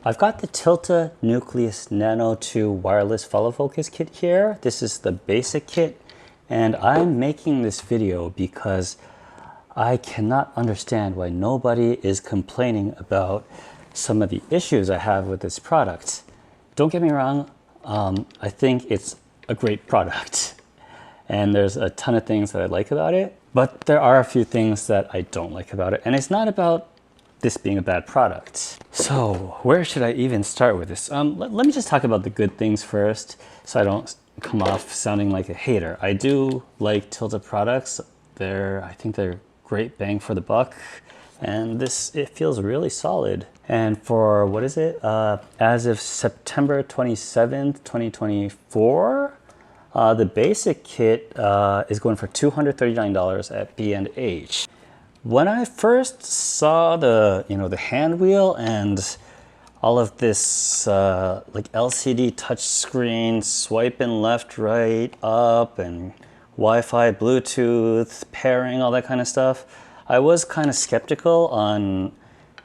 I've got the Tilta Nucleus Nano II wireless follow focus kit here. This is the basic kit, and I'm making this video because I cannot understand why nobody is complaining about some of the issues I have with this product. Don't get me wrong, I think it's a great product and there's a ton of things that I like about it, but there are a few things that I don't like about it, and it's not about this being a bad product. So where should I even start with this? Let me just talk about the good things first so I don't come off sounding like a hater. I do like Tilta products. I think they're great bang for the buck, and it feels really solid. And for, what is it? As of September 27th, 2024, the basic kit is going for $239 at B&H. When I first saw the hand wheel and all of this like LCD touchscreen, swiping left, right, up, and Wi-Fi, Bluetooth, pairing, all that kind of stuff, I was kind of skeptical on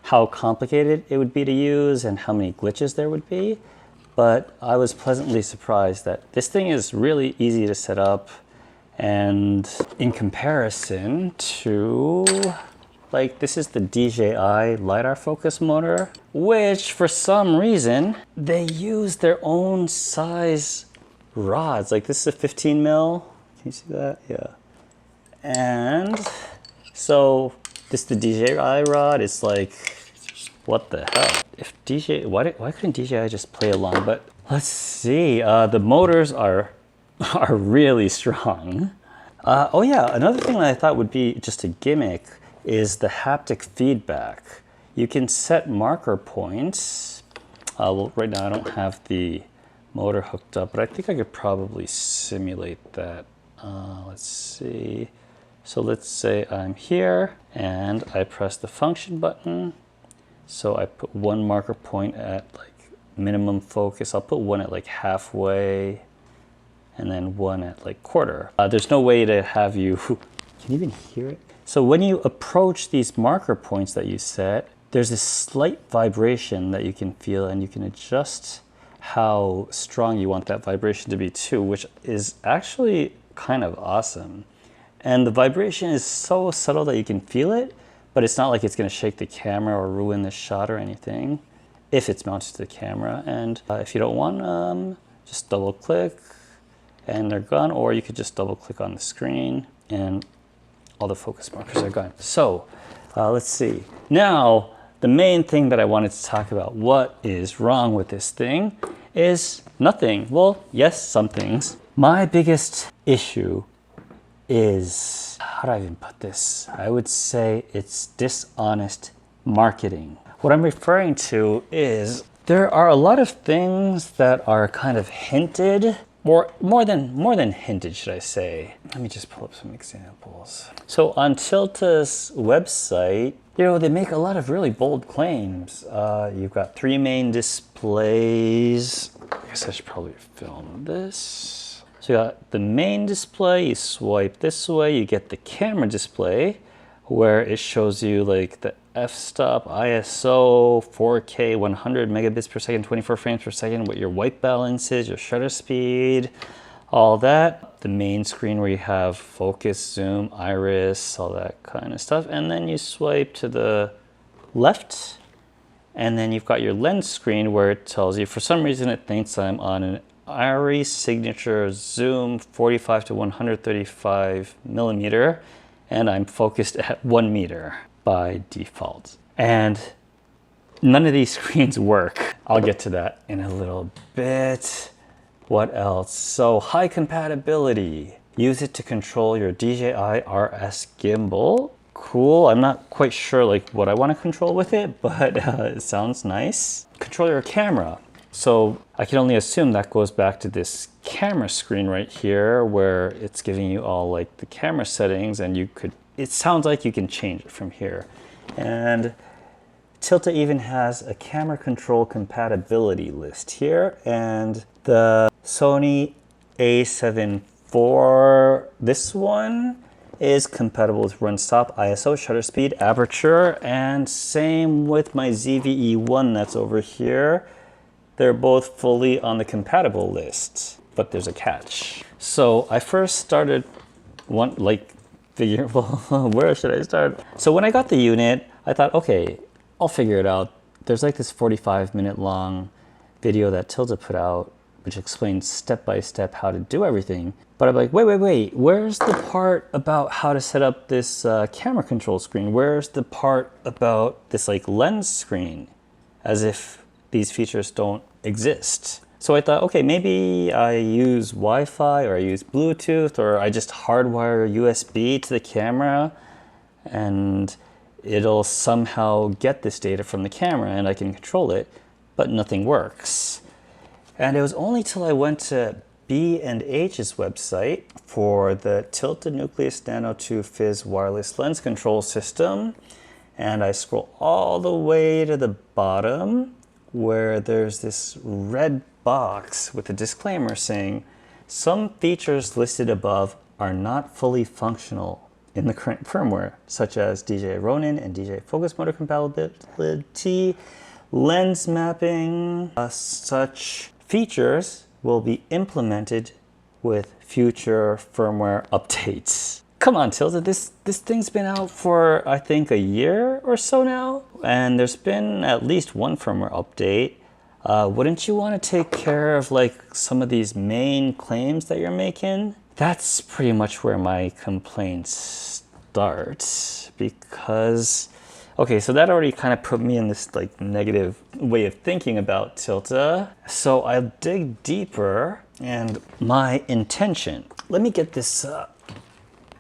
how complicated it would be to use and how many glitches there would be. But I was pleasantly surprised that this thing is really easy to set up. And in comparison to, like, this is the DJI LiDAR focus motor, which for some reason, they use their own size rods. Like, this is a 15 mil. Can you see that? Yeah. And so this the DJI rod. It's like, what the hell? If why couldn't DJI just play along? But let's see. The motors are really strong. Oh yeah, another thing that I thought would be just a gimmick is the haptic feedback. You can set marker points. Well, right now I don't have the motor hooked up, but I think I could probably simulate that. Let's see. So let's say I'm here and I press the function button. So I put one marker point at like minimum focus. I'll put one at like halfway, and then one at like quarter. There's no way to have you, can you even hear it? So when you approach these marker points that you set, there's this slight vibration that you can feel, and you can adjust how strong you want that vibration to be too, which is actually kind of awesome. And the vibration is so subtle that you can feel it, but it's not like it's gonna shake the camera or ruin the shot or anything if it's mounted to the camera. And if you don't want, just double click and they're gone, or you could just double click on the screen and all the focus markers are gone. So let's see. Now, the main thing that I wanted to talk about, what is wrong with this thing, is nothing. Well, yes, some things. My biggest issue is, how do I even put this? I would say it's dishonest marketing. What I'm referring to is there are a lot of things that are kind of hinted, or more than hinted, should I say. Let me just pull up some examples. So on Tilta's website, they make a lot of really bold claims. You've got 3 main displays. I guess I should probably film this. So you got the main display, you swipe this way, you get the camera display, where it shows you like the f-stop, ISO, 4K, 100 megabits per second, 24 frames per second, what your white balance is, your shutter speed, all that. The main screen where you have focus, zoom, iris, all that kind of stuff. And then you swipe to the left, and then you've got your lens screen where it tells you, for some reason it thinks I'm on an Iris signature zoom 45 to 135 millimeter, and I'm focused at 1 meter by default. And none of these screens work. I'll get to that in a little bit. What else? So high compatibility. Use it to control your DJI RS gimbal. Cool. I'm not quite sure like what I want to control with it, but it sounds nice. Control your camera. So I can only assume that goes back to this camera screen right here where it's giving you all like the camera settings, and it sounds like you can change it from here. And Tilta even has a camera control compatibility list here, and the Sony A7 IV, this one is compatible with run stop, ISO, shutter speed, aperture, and same with my ZVE1 that's over here. They're both fully on the compatible list, but there's a catch. So I first started figuring, well, where should I start? So when I got the unit, I thought, okay, I'll figure it out. There's like this 45-minute long video that Tilta put out, which explains step by step how to do everything. But I'm like, wait, where's the part about how to set up this camera control screen? Where's the part about this like lens screen? As if these features don't exist. So I thought, okay, maybe I use Wi-Fi or I use Bluetooth or I just hardwire USB to the camera and it'll somehow get this data from the camera and I can control it, but nothing works. And it was only till I went to B&H's website for the Tilta Nucleus Nano II Fizz wireless lens control system, and I scroll all the way to the bottom where there's this red box with a disclaimer saying some features listed above are not fully functional in the current firmware, such as DJI Ronin and DJI focus motor compatibility, lens mapping. Such features will be implemented with future firmware updates. Come on, Tilta, this thing's been out for, I think, a year or so now, and there's been at least one firmware update. Wouldn't you want to take care of like some of these main claims that you're making? That's pretty much where my complaints start, because, okay, so that already kind of put me in this like negative way of thinking about Tilta. So I'll dig deeper, and my intention, let me get this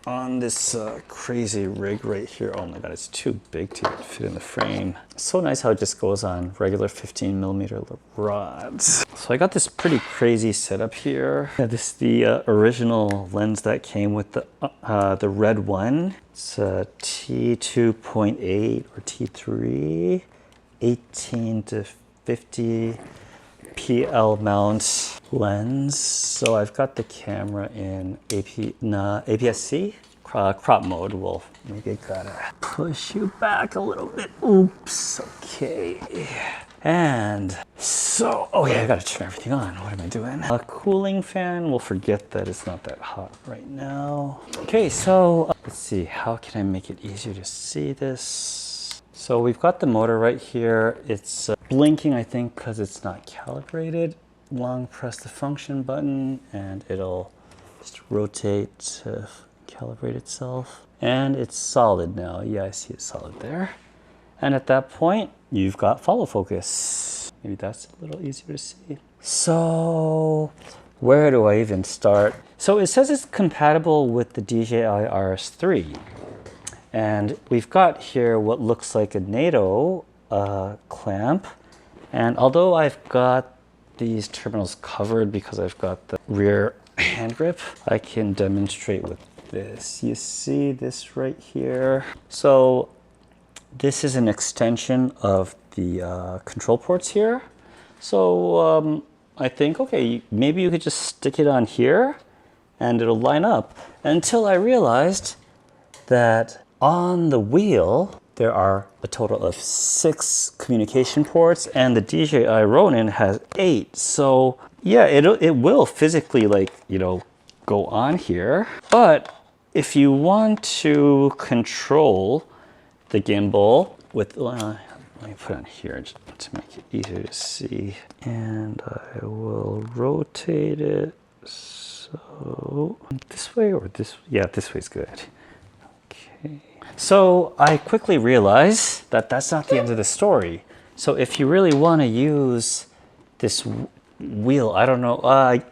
on this crazy rig right here. Oh my god, it's too big to fit in the frame. So nice how it just goes on regular 15mm rods. So I got this pretty crazy setup here. This is the original lens that came with the red one. It's a T2.8 or T3, 18 to 50 PL mount lens. So I've got the camera in APS-C crop mode. Well, maybe I gotta push you back a little bit. Oops, okay. And so, oh yeah, I gotta turn everything on. What am I doing? A cooling fan, we'll forget that it's not that hot right now. Okay, so let's see, how can I make it easier to see this? So we've got the motor right here. It's blinking, I think, because it's not calibrated. Long press the function button and it'll just rotate to calibrate itself. And it's solid now. Yeah, I see it solid there. And at that point, you've got follow focus. Maybe that's a little easier to see. So where do I even start? So it says it's compatible with the DJI RS3. And we've got here what looks like a NATO clamp. And although I've got these terminals covered because I've got the rear hand grip, I can demonstrate with this. You see this right here? So this is an extension of the control ports here. So I think, okay, maybe you could just stick it on here and it'll line up, until I realized that on the wheel, there are a total of 6 communication ports, and the DJI Ronin has 8. So yeah, it will physically, like, you know, go on here. But if you want to control the gimbal with, let me put it on here just to make it easier to see. And I will rotate it so this way or this, yeah, this way's good. Okay. So I quickly realized that that's not the end of the story. So if you really want to use this wheel, I don't know,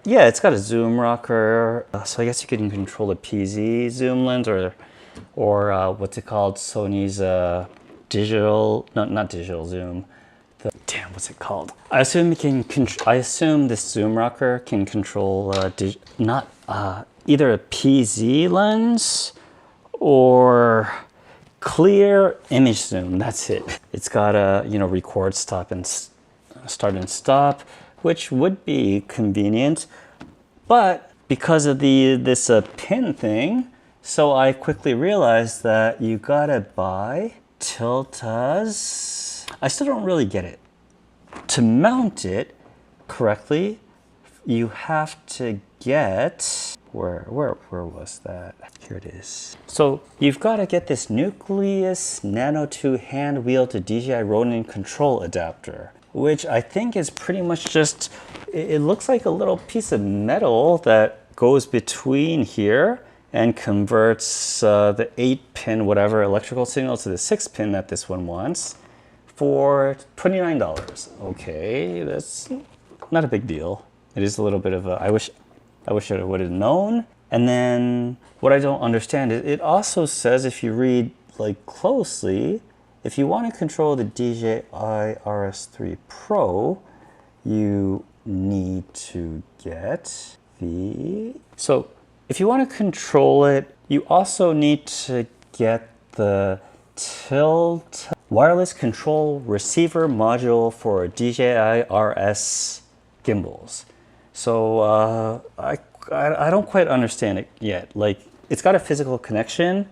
yeah, it's got a zoom rocker. So I guess you can control a PZ zoom lens or what's it called? Sony's digital, no, not digital zoom. Damn, what's it called? I assume this zoom rocker can control either a PZ lens or clear image zoom. That's it. It's got a, you know, record, stop, and start and stop, which would be convenient, but because of this pin thing, So I quickly realized that you gotta buy Tilta's. I still don't really get it. To mount it correctly, you have to get, where was that? Here it is. So you've got to get this Nucleus Nano II hand wheel to DJI Ronin control adapter, which I think is pretty much just, it looks like a little piece of metal that goes between here and converts the 8-pin whatever electrical signal to the 6-pin that this one wants for $29. Okay, that's not a big deal. It is a little bit of a, I wish I would have known. And then what I don't understand is it also says, if you read like closely, if you want to control the DJI RS3 Pro, you need to get the, so if you want to control it, you also need to get the Tilta wireless control receiver module for DJI RS gimbals. So I don't quite understand it yet. Like, it's got a physical connection,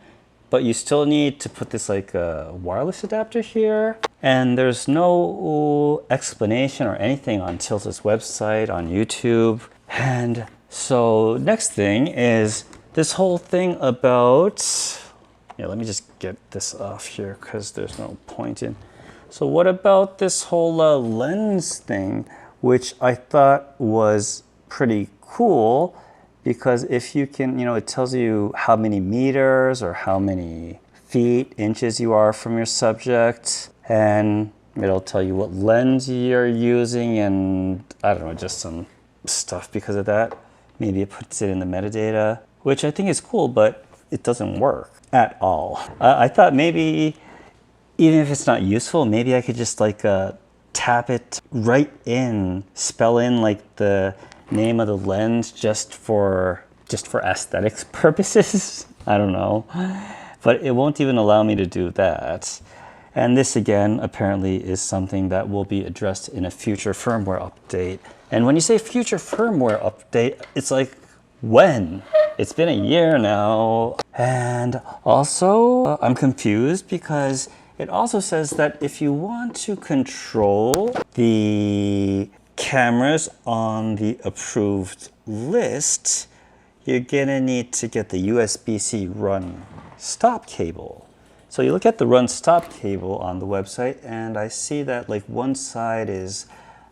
but you still need to put this like wireless adapter here. And there's no explanation or anything on Tilta's website, on YouTube. And so next thing is this whole thing about, yeah, let me just get this off here because there's no point in. So what about this whole lens thing, which I thought was pretty cool, because if you can, you know, it tells you how many meters or how many feet, inches you are from your subject, and it'll tell you what lens you're using, and I don't know, just some stuff because of that. Maybe it puts it in the metadata, which I think is cool, but it doesn't work at all. I thought maybe, even if it's not useful, maybe I could just like tap it right in, spell in like the name of the lens just for aesthetics purposes. I don't know, but it won't even allow me to do that. And this again apparently is something that will be addressed in a future firmware update. And when you say future firmware update, it's like, when? It's been a year now. And also I'm confused because it also says that if you want to control the cameras on the approved list, you're gonna need to get the USB-C run stop cable. So you look at the run stop cable on the website, and I see that like one side is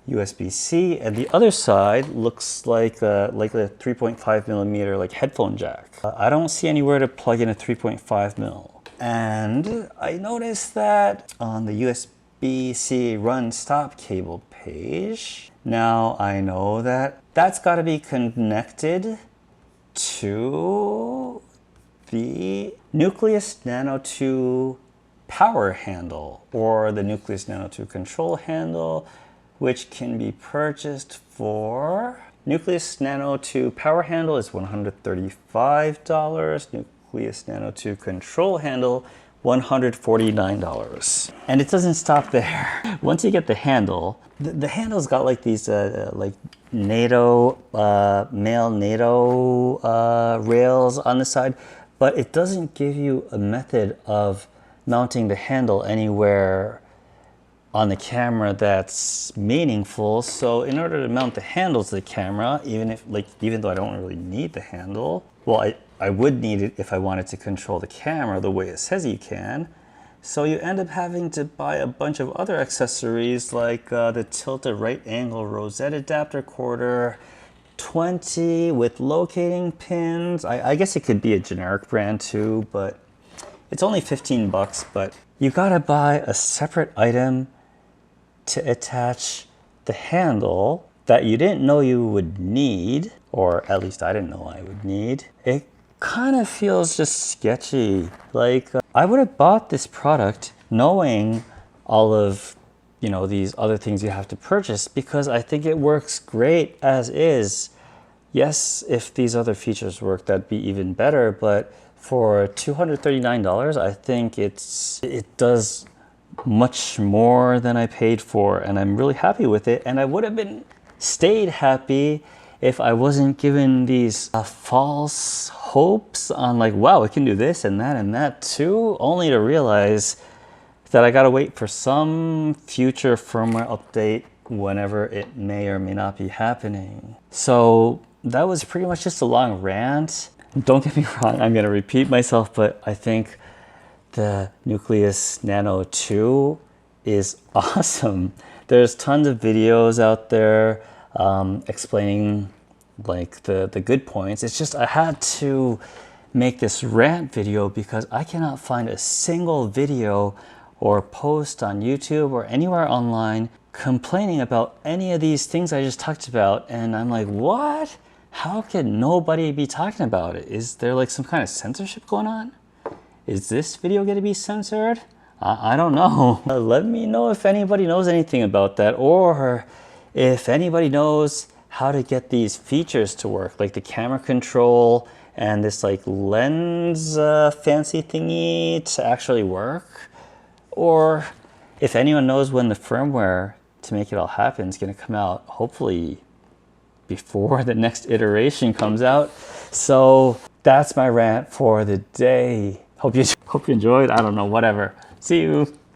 USB-C and the other side looks like a 3.5 millimeter like headphone jack. I don't see anywhere to plug in a 3.5 mil. And I noticed that on the USB-C run stop cable page, now I know that that's got to be connected to the Nucleus Nano II power handle, or the Nucleus Nano II control handle, which can be purchased for, Nucleus Nano II power handle is $135, Nucleus Nano II control handle $149. And it doesn't stop there. Once you get the handle, the handle's got like these like NATO, male NATO rails on the side, but it doesn't give you a method of mounting the handle anywhere on the camera that's meaningful. So in order to mount the handle to the camera, even though I don't really need the handle, well, I would need it if I wanted to control the camera the way it says you can. So you end up having to buy a bunch of other accessories like the Tilta right angle rosette adapter quarter, 20 with locating pins. I guess it could be a generic brand too, but it's only 15 bucks, but you gotta buy a separate item to attach the handle that you didn't know you would need, or at least I didn't know I would need. It kind of feels just sketchy. Like I would have bought this product knowing all of, you know, these other things you have to purchase, because I think it works great as is. Yes, if these other features work, that'd be even better, but for $239, I think it does much more than I paid for, and I'm really happy with it. And I would have stayed happy if I wasn't given these false hopes on like, wow, it can do this and that too, only to realize that I gotta wait for some future firmware update whenever it may or may not be happening. So that was pretty much just a long rant. Don't get me wrong, I'm gonna repeat myself, but I think the Nucleus Nano II is awesome. There's tons of videos out there explaining like the good points. It's just I had to make this rant video because I cannot find a single video or post on YouTube or anywhere online complaining about any of these things I just talked about. And I'm like, what? How can nobody be talking about it? Is there like some kind of censorship going on? Is this video going to be censored? I don't know. Let me know if anybody knows anything about that, or if anybody knows how to get these features to work, like the camera control and this like lens fancy thingy to actually work. Or if anyone knows when the firmware to make it all happen is going to come out, hopefully before the next iteration comes out. So that's my rant for the day. Hope you enjoyed. I don't know, whatever. See you.